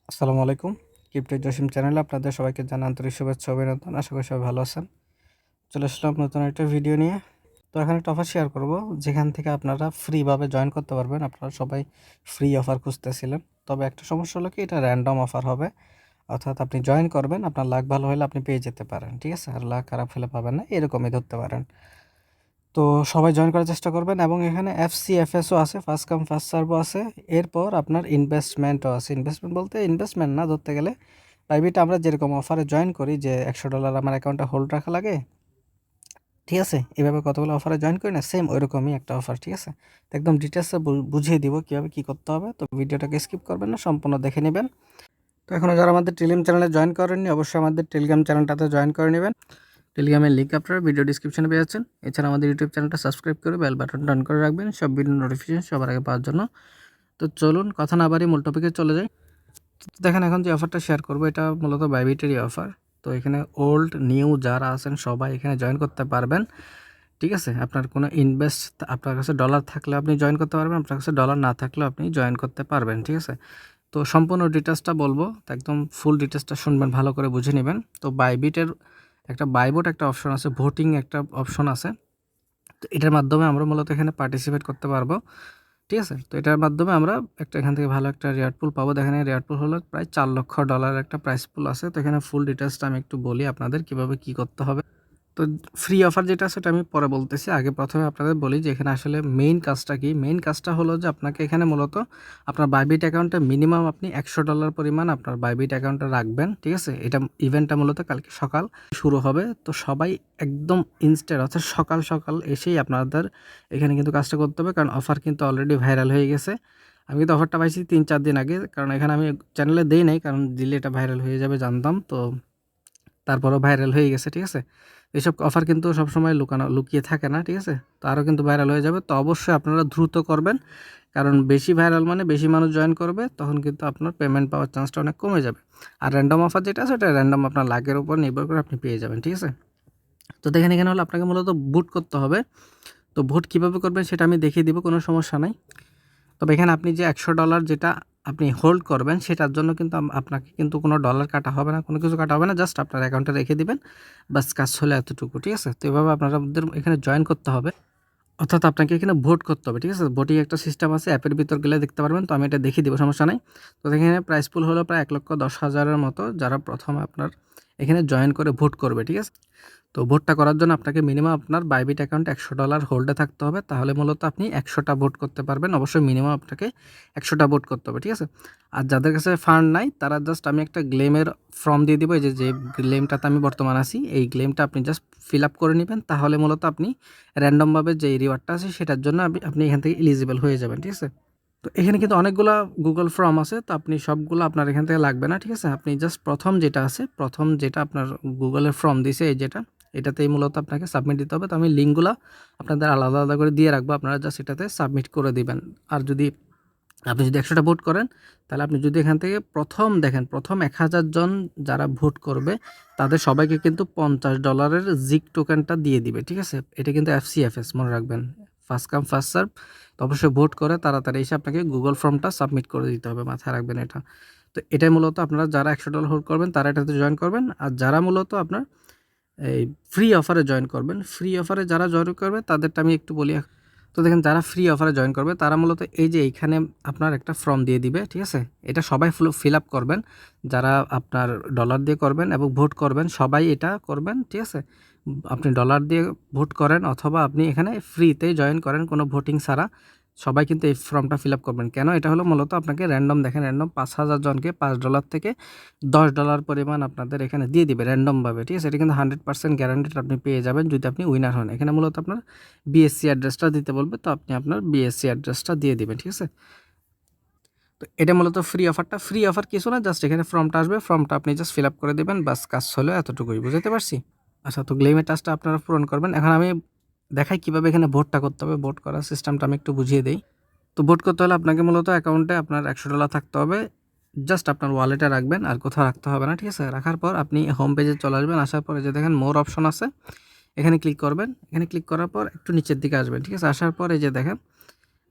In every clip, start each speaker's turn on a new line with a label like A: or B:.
A: আসসালামু আলাইকুম। ক্রিপ্টো জসিম চ্যানেলে আপনাদের সবাইকে জানাই আন্তরিক শুভেচ্ছা ও অভিনন্দন। আশা করি সবাই ভালো আছেন। চলে আসলাম নতুন একটা ভিডিও নিয়ে। তো এখানে একটা অফার শেয়ার করব, যেখান থেকে আপনারা ফ্রিভাবে জয়েন করতে পারবেন। আপনারা সবাই ফ্রি অফার খুঁজতেছিলেন, তবে একটা সমস্যা হলো কি, এটা র্যান্ডম অফার হবে। অর্থাৎ আপনি জয়েন করবেন, আপনার লাক ভালো হলে আপনি পেয়ে যেতে পারেন, ঠিক আছে? আর লাক খারাপ হলে পাবেন না, এরকমই ধরতে পারেন। তো সবাই জয়েন করার চেষ্টা করবেন, এবং এখানে এফসিএফএসও আছে, ফার্স্ট কাম ফার্স্ট সার্ভও আছে। এরপর আপনার ইনভেস্টমেন্টও আছে। ইনভেস্টমেন্ট বলতে ইনভেস্টমেন্ট না ধরতে গেলে, বাইবিটে আমরা যেরকম অফারে জয়েন করি যে $100 আমার অ্যাকাউন্টে হোল্ড রাখা লাগে, ঠিক আছে? এভাবে কতগুলো অফারে জয়েন করি না, সেম ওইরকমই একটা অফার, ঠিক আছে? তো একদম ডিটেলসে বুঝিয়ে দিব কীভাবে কী করতে হবে। তো ভিডিওটাকে স্কিপ করবেন না, সম্পূর্ণ দেখে নেবেন। তো এখনও যারা আমাদের টেলিগ্রাম চ্যানেলে জয়েন করেননি, অবশ্যই আমাদের টেলিগ্রাম চ্যানেলটাতে জয়েন করে নেবেন। টেলিগ্রামের লিঙ্ক আপনারা ভিডিও ডিসক্রিপশনে পেয়ে যাচ্ছেন। এছাড়া আমাদের ইউটিউব চ্যানেলটা সাবস্ক্রাইব করে বেল বাটনটা অন করে রাখবেন সব ভিডিও নোটিফিকেশন সবার আগে পাওয়ার জন্য। তো চলুন কথা না বাড়িয়ে মূল টপিকে চলে যাই। দেখেন, এখন যে অফারটা শেয়ার করবো এটা মূলত বাইবিটেরই অফার। তো এখানে ওল্ড নিউ যারা আছেন সবাই এখানে জয়েন করতে পারবেন, ঠিক আছে? আপনার কোনো আপনার কাছে ডলার থাকলে আপনি জয়েন করতে পারবেন, আপনার কাছে ডলার না থাকলেও আপনি জয়েন করতে পারবেন, ঠিক আছে? তো সম্পূর্ণ ডিটেলসটা বলবো, তো একদম ফুল ডিটেলসটা শুনবেন, ভালো করে বুঝে নেবেন। তো বাইবিটের একটা বাইবোট একটা অপশন আছে, ভোটিং একটা অপশন আছে। তো এটার মাধ্যমে আমরা মূলত এখানে পার্টিসিপেট করতে পারবো, ঠিক আছে? তো এটার মাধ্যমে আমরা এখান থেকে ভালো একটা রেয়ার পুল পাবো। দেখেন, রেয়ার পুল হলো প্রায় $4 লক্ষ একটা প্রাইস পুল আছে। তো এখানে ফুল ডিটেলসটা আমি একটু বলি আপনাদের কীভাবে কী করতে হবে। তো ফ্রি অফার যেটা আছে সেটা আমি পরে বলতেছি। আগে প্রথমে আপনাদের বলি যে এখানে আসলে মেইন কাজটা কি। মেইন কাজটা হলো যে আপনাকে এখানে মূলত আপনার বাইবিট অ্যাকাউন্টে মিনিমাম আপনি $100 পরিমাণ আপনার বাইবিট অ্যাকাউন্টে রাখবেন, ঠিক আছে? এটা ইভেন্টটা মূলত কালকে সকাল শুরু হবে। তো সবাই একদম ইনস্ট্যান্ট, অর্থাৎ সকাল সকাল এসেই আপনাদের এখানে কিন্তু কাজটা করতে হবে, কারণ অফার কিন্তু অলরেডি ভাইরাল হয়ে গেছে। আমি কিন্তু অফারটা পাইছি 3-4 দিন আগে, কারণ এখানে আমি চ্যানেলে দেই নাই, কারণ দিলে এটা ভাইরাল হয়ে যাবে জানতাম। তো তারপরও ভাইরাল হয়ে গেছে, ঠিক আছে? এসব অফার কিন্তু সবসময় লুকিয়ে থাকে না, ঠিক আছে? তো আরও কিন্তু ভাইরাল হয়ে যাবে। তো অবশ্যই আপনারা দ্রুত করবেন, কারণ বেশি ভাইরাল মানে বেশি মানুষ জয়েন করবে, তখন কিন্তু আপনার পেমেন্ট পাওয়ার চান্সটা অনেক কমে যাবে। আর র্যান্ডম অফার যেটা আছে এটা র্যান্ডম আপনার লাকের উপর নির্ভর করে আপনি পেয়ে যাবেন, ঠিক আছে? তো দেখেন, এখানে হলো আপনাকে মূলত ভোট করতে হবে। তো ভোট কীভাবে করবেন সেটা আমি দেখিয়ে দিব, কোনো সমস্যা নাই। তবে এখানে আপনি যে $100 যেটা আপনি হোল্ড করবেন সেটার জন্য কিন্তু আপনাকে কিন্তু কোনো ডলার কাটা হবে না, কোনো কিছু কাটা হবে না, জাস্ট আপনার অ্যাকাউন্টে রেখে দিবেন, বাস কাজ হলে এতটুকু, ঠিক আছে? তো এভাবে আপনাদের এখানে জয়েন করতে হবে, অর্থাৎ আপনাকে এখানে ভোট করতে হবে, ঠিক আছে? ভোটিং একটা সিস্টেম আছে, অ্যাপের ভিতর গেলে দেখতে পারবেন। তো আমি এটা দেখিয়ে দিব, সমস্যা নাই। তো এখানে প্রাইস পুল হলো প্রায় 1,10,000-এর মতো, যারা প্রথমে আপনার এখানে জয়েন করে ভোট করবে, ঠিক আছে? তো ভোটটা করার জন্য আপনাকে মিনিমাম আপনার বাইবিট অ্যাকাউন্টে $100 হোল্ডে থাকতে হবে, তাহলে মূলত আপনি 100টা ভোট করতে পারবেন। অবশ্যই মিনিমাম আপনাকে 100টা ভোট করতে হবে, ঠিক আছে? আর যাদের কাছে ফান্ড নাই তারা জাস্ট আমি একটা গ্লেমের ফর্ম দিয়ে দিব, এই যে গ্লেমটাতে আমি বর্তমান আছি, এই গ্লেমটা আপনি জাস্ট ফিল আপ করে নেবেন, তাহলে মূলত আপনি র্যান্ডমভাবে যে রিওয়ার্ডটা আছে সেটার জন্য আপনি এখান থেকে এলিজিবল হয়ে যাবেন, ঠিক আছে? তো এখানে কিন্তু অনেকগুলা গুগল ফর্ম আছে, তো আপনি সবগুলো আপনার এখান থেকে লাগবে না, ঠিক আছে? আপনি জাস্ট প্রথম যেটা আপনার গুগলের ফর্ম দিছে, এই এটাতেই মূলত আপনাকে সাবমিট দিতে হবে। তো আমি লিঙ্কগুলো আপনাদের আলাদা আলাদা করে দিয়ে রাখবো, আপনারা জাস্ট এটাতে সাবমিট করে দিবেন। আর আপনি যদি 100টা ভোট করেন, তাহলে আপনি যদি এখান থেকে প্রথম 1000 জন যারা ভোট করবে তাদের সবাইকে কিন্তু $50 জিক টোকেনটা দিয়ে দিবে, ঠিক আছে? এটা কিন্তু এফসিএফএস, মনে রাখবেন, ফার্স্ট কাম ফার্স্ট সার্ভ। তো অবশ্যই ভোট করে তাড়াতাড়ি এসে আপনাকে গুগল ফর্মটা সাবমিট করে দিতে হবে, মাথায় রাখবেন এটা। তো এটাই মূলত আপনারা যারা $100 হোল্ড করবেন তারা এটাতে জয়েন করবেন, আর যারা মূলত আপনার এই ফ্রি অফারে জয়েন করবেন, ফ্রি অফারে যারা জয়েন করবে তাদেরটা আমি একটু বলি। তো দেখেন, যারা ফ্রি অফারে জয়েন করবে তারা মূলত এই যে এইখানে আপনার একটা ফর্ম দিয়ে দিবে, ঠিক আছে? এটা সবাই ফিল আপ করবেন, যারা আপনার ডলার দিয়ে করবেন এবং ভোট করবেন সবাই এটা করবেন, ঠিক আছে? আপনি ডলার দিয়ে ভোট করেন অথবা আপনি এখানে ফ্রিতে জয়েন করেন কোনো ভোটিং ছাড়া, সবাই কিন্তু এই ফর্মটা ফিল আপ করবেন। কেন? এটা হলো মূলত আপনাকে র্যান্ডম 5,000 জনকে $5 থেকে $10 পরিমাণ আপনাদের এখানে দিয়ে দিবে র্যান্ডমভাবে, ঠিক আছে? এটা কিন্তু 100% গ্যারান্টেড আপনি পেয়ে যাবেন যদি আপনি উইনার হন। এখানে মূলত আপনার বিএসসি অ্যাড্রেসটা দিতে বলবে, তো আপনি আপনার বিএসসি অ্যাড্রেসটা দিয়ে দিবেন, ঠিক আছে? তো এটা মূলত ফ্রি অফার কিছু না, জাস্ট এখানে ফর্মটা আসবে, ফর্মটা আপনি জাস্ট ফিল আপ করে দেবেন, বাস কাজ হলো এতটুকুই, বুঝতে পারছি? আচ্ছা, তো গ্লেমের টাস্কটা আপনারা পূরণ করবেন। এখন আমি দেখাই কীভাবে এখানে ভোটটা করতে হবে। ভোট করার সিস্টেমটা আমি একটু বুঝিয়ে দিই। তো ভোট করতে হলে আপনাকে মূলত অ্যাকাউন্টে আপনার $100 থাকতে হবে, জাস্ট আপনার ওয়ালেটে রাখবেন, আর কোথাও রাখতে হবে না, ঠিক আছে? রাখার পর আপনি হোম পেজে চলে আসবেন, আসার পরে যে দেখেন মোর অপশন আছে, এখানে ক্লিক করবেন। এখানে ক্লিক করার পর একটু নিচের দিকে আসবেন, ঠিক আছে? আসার পরে যে দেখেন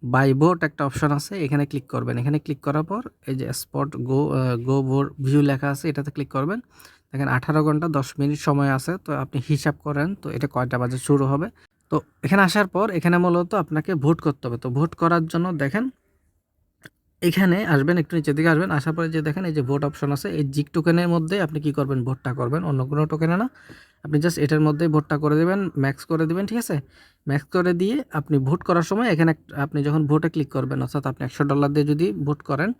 A: বাই ভোট একটা অপশন আছে, এখানে ক্লিক করবেন। এখানে ক্লিক করার পর এই যে স্পট গো ভোট ভিউ লেখা আছে, এটাতে ক্লিক করবেন। দেখেন 18 ঘন্টা 10 মিনিট সময় আছে। তো আপনি হিসাব করেন তো এটা কয়টা বাজে শুরু হবে। তো এখানে আসার পর এখানে মূলত আপনাকে ভোট করতে হবে। তো ভোট করার জন্য দেখেন এখানে আসবেন, একটু নিচের দিকে আসবেন। আসার পরে যে দেখেন এই যে ভোট অপশন আছে, এই জিক টোকেনের মধ্যে আপনি কি করবেন, ভোটটা করবেন, অন্য কোনো টোকেনে না। আপনি জাস্ট এটার মধ্যেই ভোটটা করে দেবেন, ম্যাক্স করে দেবেন, ঠিক আছে। ম্যাক্স করে দিয়ে আপনি ভোট করার সময় এখানে আপনি যখন ভোটে ক্লিক করবেন, অর্থাৎ আপনি $100 দিয়ে যদি ভোট করেন,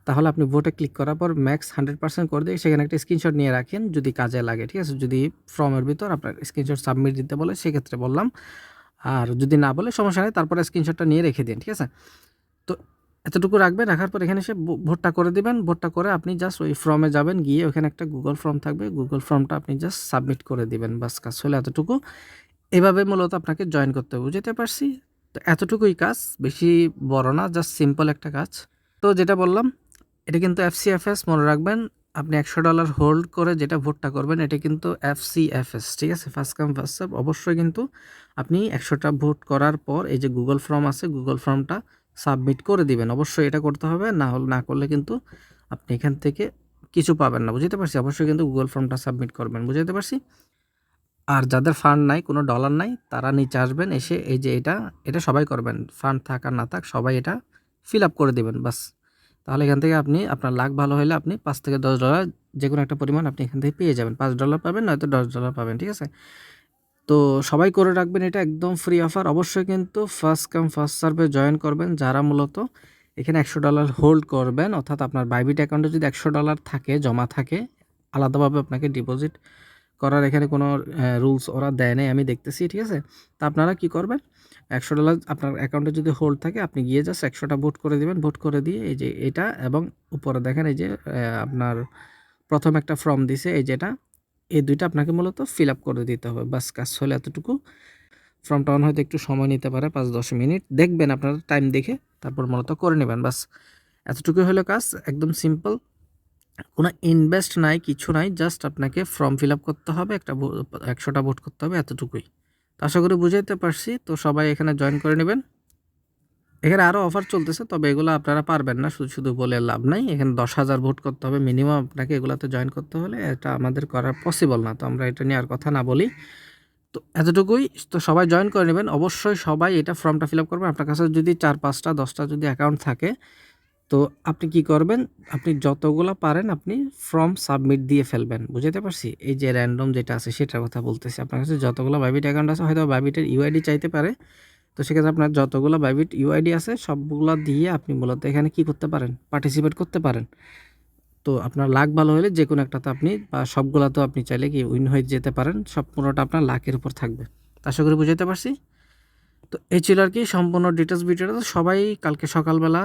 A: তাহলে আপনি ভোটে ক্লিক করার পর ম্যাক্স 100% করে দিয়ে সেখানে একটা স্ক্রিনশট নিয়ে রাখেন, যদি কাজে লাগে, ঠিক আছে। যদি ফর্মের ভিতর আপনার স্ক্রিনশট সাবমিট দিতে বলে সেক্ষেত্রে বললাম, আর যদি না বলে সমস্যা নেই, তারপরে স্ক্রিনশটটা নিয়ে রেখে দিন, ঠিক আছে। তো এতটুকু রাখবেন, রাখার পর এখানে এসে ভোটটা করে দিবেন। ভোটটা করে আপনি জাস্ট ওই ফর্মে যাবেন, গিয়ে ওখানে একটা গুগল ফর্ম থাকবে, গুগল ফর্মটা আপনি জাস্ট সাবমিট করে দিবেন, বাস কাজ হলে এতটুকু। এভাবে মূলত আপনাকে জয়েন করতে হবে, বুঝতে পারছি। তো এতটুকুই কাজ, বেশি বড় না, জাস্ট সিম্পল একটা কাজ। তো যেটা বললাম এটা কিন্তু এফসিএফএস, মনে রাখবেন। আপনি $100 হোল্ড করে যেটা ভোটটা করবেন এটা কিন্তু এফসিএফএস, ঠিক আছে, ফার্স্ট কাম ফার্স্ট সার্ভ। অবশ্যই কিন্তু আপনি 100টা ভোট করার পর এই যে গুগল ফর্ম আছে, গুগল ফর্মটা সাবমিট করে দিবেন। অবশ্যই এটা করতে হবে, না করলে কিন্তু আপনি এখান থেকে কিছু পাবেন না, বুঝতে পারছি। অবশ্যই কিন্তু গুগল ফর্মটা সাবমিট করবেন, বুঝতে পারছি। আর যাদের ফান্ড নাই, কোনো ডলার নাই, তারা নিচে আসবেন, এসে এই যে এটা সবাই করবেন, ফান্ড থাক আর না থাক সবাই এটা ফিল আপ করে দিবেন, বাস। তাহলে এখান থেকে আপনি আপনার লাক ভালো হলে আপনি $5 থেকে $10 যে কোনো একটা পরিমাণ আপনি এখান থেকে পেয়ে যাবেন। $5 পাবেন, নয়তো $10 পাবেন, ঠিক আছে। তো সবাই করে রাখবেন, এটা একদম ফ্রি অফার। অবশ্যই কিন্তু first come first serve join করবেন যারা মূলত এখানে $100 হোল্ড করবেন, অর্থাৎ আপনার বাইবিট অ্যাকাউন্টে যদি $100 থাকে, জমা থাকে, আলাদাভাবে আপনাকে ডিপোজিট করার এখানে কোনো রুলস ওরা দেয় নাই, আমি দেখতেছি, ঠিক আছে। তো আপনারা কি করবেন, $100 আপনার অ্যাকাউন্টে যদি হোল্ড থাকে, আপনি গিয়ে জাস্ট 100টা ভোট করে দিবেন। ভোট করে দিয়ে এই যে এটা এবং উপরে দেখেন এই যে আপনার প্রথম একটা ফর্ম দিছে, এই যেটা, এই দুইটা আপনাকে মূলত ফিল আপ করে দিতে হবে, বাস কাজ হলে এতটুকু। ফর্মটা অন হয়তো একটু সময় নিতে পারে, 5-10 মিনিট দেখবেন আপনারা টাইম দেখে, তারপর মূলত করে নেবেন, বাস এতটুকুই হলো কাজ, একদম সিম্পল। কোনো ইনভেস্ট নাই, কিছু নাই, জাস্ট আপনাকে ফর্ম ফিল আপ করতে হবে, 100টা ভোট করতে হবে, এতটুকুই। তো আশা করি বুঝাইতে পারছি। তো সবাই এখানে জয়েন করে নেবেন। এখানে আরও অফার চলতেছে, তবে এগুলো আপনারা পারবেন না, শুধু শুধু বলে লাভ নাই। এখানে 10,000 ভোট করতে হবে মিনিমাম আপনাকে এগুলাতে জয়েন করতে হলে, এটা আমাদের করা পসিবল না, তো আমরা এটা নিয়ে আর কথা না বলি। তো এতটুকুই। তো সবাই জয়েন করে নেবেন, অবশ্যই সবাই এটা ফর্মটা ফিল আপ করবেন। আপনার কাছে যদি 4-5টা 10টা যদি অ্যাকাউন্ট থাকে, তো আপনি কি করবেন, আপনি যতগুলা পারেন আপনি ফর্ম সাবমিট দিয়ে ফেলবেন, বুঝতে পারছি। এই যে র্যান্ডম যেটা আছে সেটার কথা বলতেছি। আপনার কাছে যতগুলো বাইবিট অ্যাকাউন্ট আছে, হয়তো বাইবিটের ইউআইডি চাইতে পারে, তো সেক্ষেত্রে আপনার যতগুলো বাইবিট ইউআইডি আছে সবগুলো দিয়ে আপনি মূলত এখানে কি করতে পারেন, পার্টিসিপেট করতে পারেন। তো আপনার লাক ভালো হলে যে কোনো একটাতে আপনি বা সবগুলাতেও আপনি চাইলে কি উইন হয়ে যেতে পারেন, সব পুরোটা আপনার লাকের উপর থাকবে। আশা করি বুঝাইতে পারছি। তো এই ছিল আর কি সম্পূর্ণ ডিটেলস ভিডিওটা। তো সবাই কালকে সকালবেলা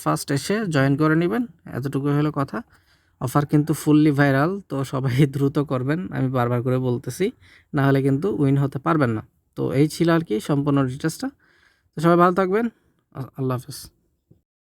A: ফার্স্ট এসে জয়েন করে নেবেন, এতটুকু হলো কথা। অফার কিন্তু ফুললি ভাইরাল, তো সবাই দ্রুত করবেন, আমি বারবার করে বলতেছি, না হলে কিন্তু উইন হতে পারবেন না। তো এই ছিল আর কি সম্পূর্ণ ডিটেলসটা। তো সবাই ভালো থাকবেন, আল্লাহ হাফেজ।